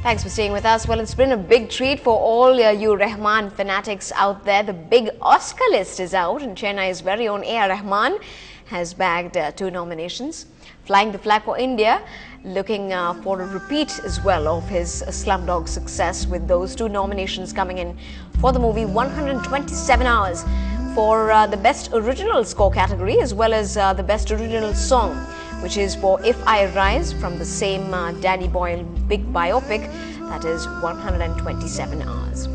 Thanks for staying with us. Well, it's been a big treat for all you Rahman fanatics out there. The big Oscar list is out, and Chennai's very own A.R. Rahman has bagged 2 nominations. Flying the Flag for India, looking for a repeat as well of his Slumdog success, with those 2 nominations coming in for the movie 127 Hours for the Best Original Score category, as well as the Best Original Song, which is for If I Rise, from the same Danny Boyle big biopic, that is 127 Hours.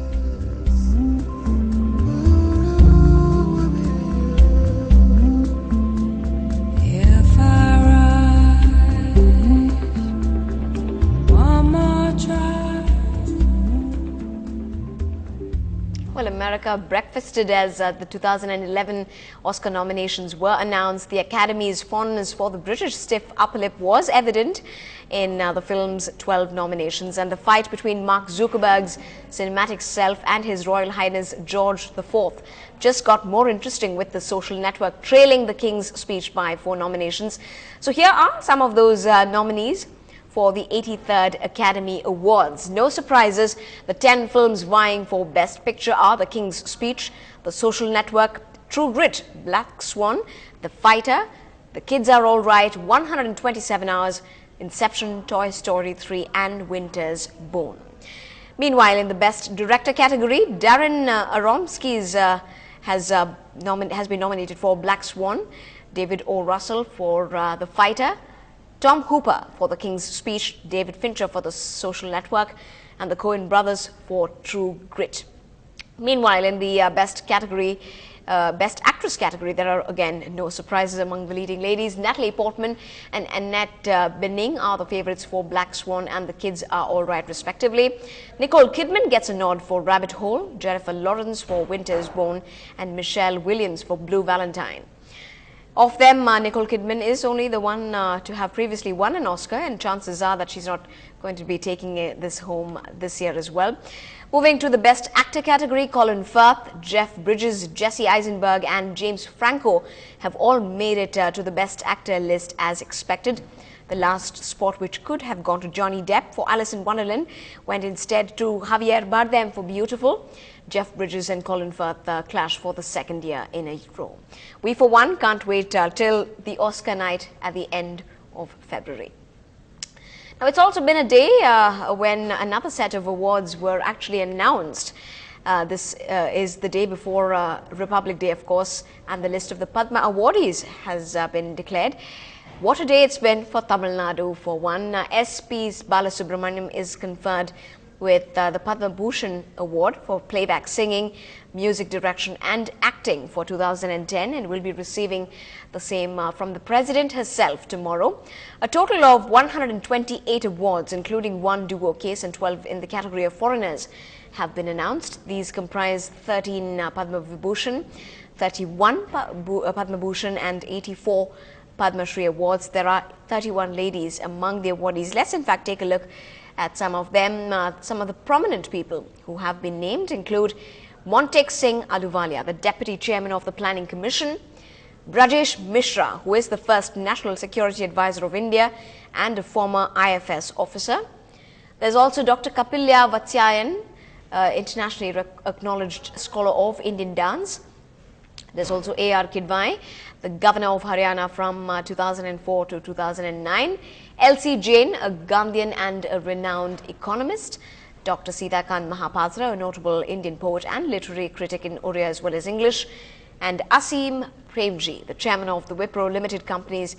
If I rise, one more try. Well, America breakfasted as the 2011 Oscar nominations were announced. The Academy's fondness for the British stiff upper lip was evident in the film's 12 nominations, and the fight between Mark Zuckerberg's cinematic self and His Royal Highness George IV just got more interesting, with the social network trailing the King's speech by 4 nominations. So here are some of those nominees for the 83rd Academy Awards. No surprises, the 10 films vying for Best Picture are The King's Speech, The Social Network, True Grit, Black Swan, The Fighter, The Kids Are All Right, 127 Hours, Inception, Toy Story 3 and Winter's Bone. Meanwhile, in the Best Director category, Darren Aronofsky has been nominated for Black Swan, David O. Russell for The Fighter, Tom Hooper for The King's Speech, David Fincher for The Social Network, and the Coen brothers for True Grit. Meanwhile, in the Best Actress category, there are again no surprises among the leading ladies. Natalie Portman and Annette Bening are the favorites for Black Swan and The Kids Are All Right, respectively. Nicole Kidman gets a nod for Rabbit Hole, Jennifer Lawrence for Winter's Bone, and Michelle Williams for Blue Valentine. Of them, Nicole Kidman is only the one to have previously won an Oscar, and chances are that she's not going to be taking this home this year as well. Moving to the Best Actor category, Colin Firth, Jeff Bridges, Jesse Eisenberg and James Franco have all made it to the Best Actor list as expected. The last spot, which could have gone to Johnny Depp for Alice in Wonderland, went instead to Javier Bardem for Beautiful. Jeff Bridges and Colin Firth clash for the 2nd year in a row. We, for one, can't wait till the Oscar night at the end of February. Now, it's also been a day when another set of awards were actually announced. This is the day before Republic Day, of course, and the list of the Padma awardees has been declared. What a day it's been for Tamil Nadu. For one, S.P. Balasubramaniam is conferred with the Padma Bhushan Award for playback singing, music direction and acting for 2010, and will be receiving the same from the President herself tomorrow. A total of 128 awards, including 1 duo case and 12 in the category of foreigners, have been announced. These comprise 13 Padma Vibhushan, 31 Padma Bhushan and 84 Padma Shri awards. There are 31 ladies among the awardees. Let's in fact take a look at some of them. Some of the prominent people who have been named include Montek Singh Ahluwalia, the Deputy Chairman of the Planning Commission, Brajesh Mishra, who is the first National Security Advisor of India and a former IFS officer. There's also Dr. Kapilya Vatsyayan, internationally acknowledged scholar of Indian dance. There's also A.R. Kidwai, the Governor of Haryana from 2004 to 2009. L.C. Jain, a Gandhian and a renowned economist. Dr. Sitakant Mahapatra, a notable Indian poet and literary critic in Oriya as well as English. And Asim Premji, the chairman of the Wipro Limited Companies,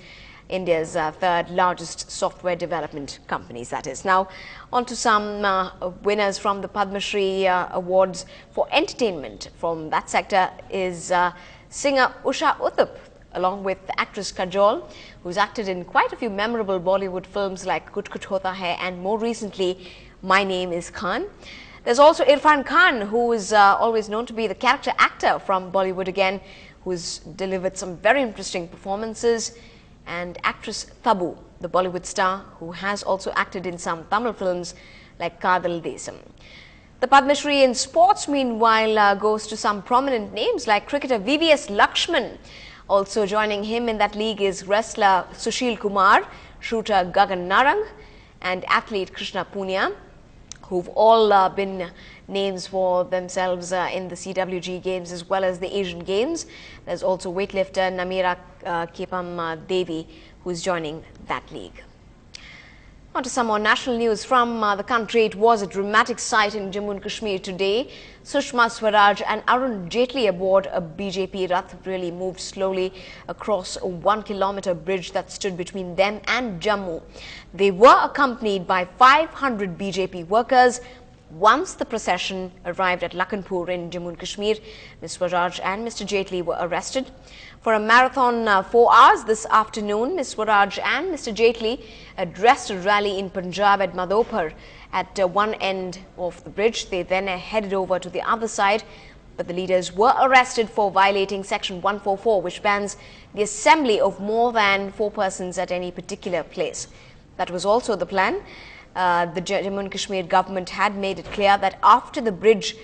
India's 3rd largest software development companies, that is. Now, on to some winners from the Padma Shri Awards for entertainment. From that sector is singer Usha Uthup, along with actress Kajol, who's acted in quite a few memorable Bollywood films like Kuch Kuch Hota Hai and more recently My Name is Khan. There's also Irfan Khan, who is always known to be the character actor from Bollywood again, who's delivered some very interesting performances, and actress Tabu, the Bollywood star, who has also acted in some Tamil films like Kadal Desam. The Padma Shri in sports, meanwhile, goes to some prominent names like cricketer VVS Lakshman. Also joining him in that league is wrestler Sushil Kumar, shooter Gagan Narang, and athlete Krishna Punia. who've all been names for themselves in the CWG Games as well as the Asian Games. There's also weightlifter Namira Kepam Devi, who's joining that league. On to some more national news from the country. It was a dramatic sight in Jammu and Kashmir today. Sushma Swaraj and Arun Jaitley aboard a BJP Rath really moved slowly across a 1-kilometer bridge that stood between them and Jammu. They were accompanied by 500 BJP workers. Once the procession arrived at Lakhanpur in Jammu and Kashmir, Ms. Swaraj and Mr. Jaitley were arrested. For a marathon 4 hours this afternoon, Ms. Swaraj and Mr. Jaitley addressed a rally in Punjab at Madhopur at one end of the bridge. They then headed over to the other side, but the leaders were arrested for violating Section 144, which bans the assembly of more than 4 persons at any particular place. That was also the plan. The Jammu and Kashmir government had made it clear that after the bridge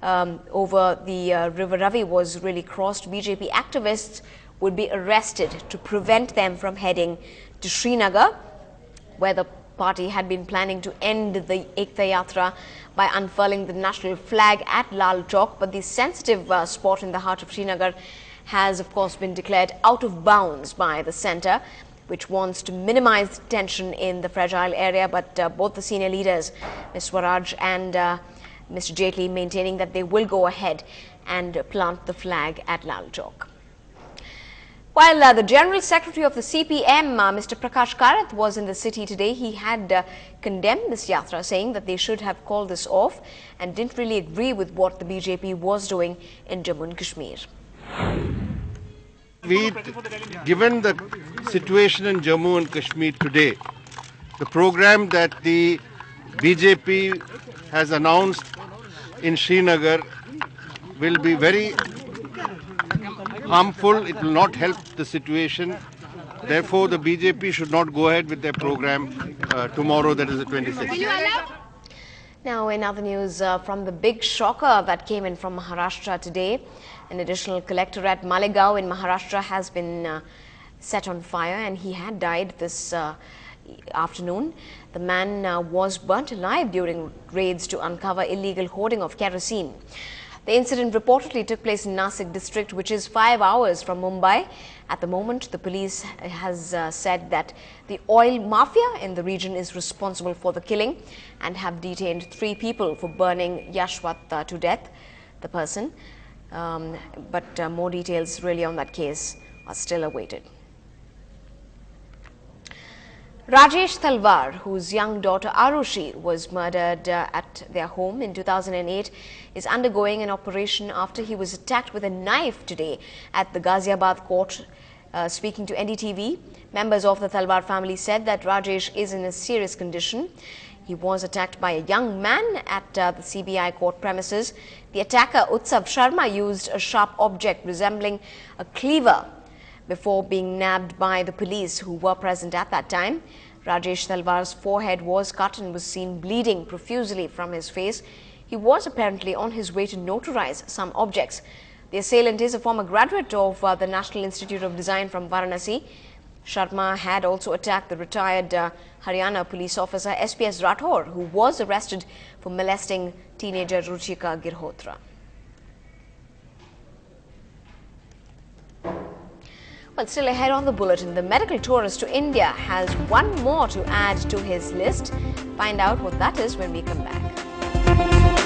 over the River Ravi was really crossed, BJP activists would be arrested to prevent them from heading to Srinagar, where the party had been planning to end the Ekta Yatra by unfurling the national flag at Lal Chowk. But the sensitive spot in the heart of Srinagar has, of course, been declared out of bounds by the centre, which wants to minimize tension in the fragile area. But both the senior leaders, Ms. Swaraj and Mr. Jaitley, maintaining that they will go ahead and plant the flag at Lal Chowk. While the General Secretary of the CPM, Mr. Prakash Karath, was in the city today, he had condemned this yatra, saying that they should have called this off and didn't really agree with what the BJP was doing in Jammu and Kashmir. Given the situation in Jammu and Kashmir today, the program that the BJP has announced in Srinagar will be very harmful. It will not help the situation. Therefore, the BJP should not go ahead with their program tomorrow, that is the 26th. Now, in other news from the big shocker that came in from Maharashtra today, an additional collector at Malegaon in Maharashtra has been set on fire, and he had died this afternoon. The man was burnt alive during raids to uncover illegal hoarding of kerosene. The incident reportedly took place in Nasik district, which is 5 hours from Mumbai. At the moment, the police has said that the oil mafia in the region is responsible for the killing and have detained 3 people for burning Yashwat to death, the person. But more details really on that case are still awaited. Rajesh Talwar, whose young daughter Arushi was murdered at their home in 2008, is undergoing an operation after he was attacked with a knife today at the Ghaziabad court. Speaking to NDTV, members of the Talwar family said that Rajesh is in a serious condition. He was attacked by a young man at the CBI court premises. The attacker, Utsav Sharma, used a sharp object resembling a cleaver before being nabbed by the police who were present at that time. Rajesh Talwar's forehead was cut and was seen bleeding profusely from his face. He was apparently on his way to notarize some objects. The assailant is a former graduate of the National Institute of Design from Varanasi. Sharma had also attacked the retired Haryana police officer SPS Rathore, who was arrested for molesting teenager Ruchika Girhotra. Well, still ahead on the bulletin, the medical tourist to India has one more to add to his list. Find out what that is when we come back.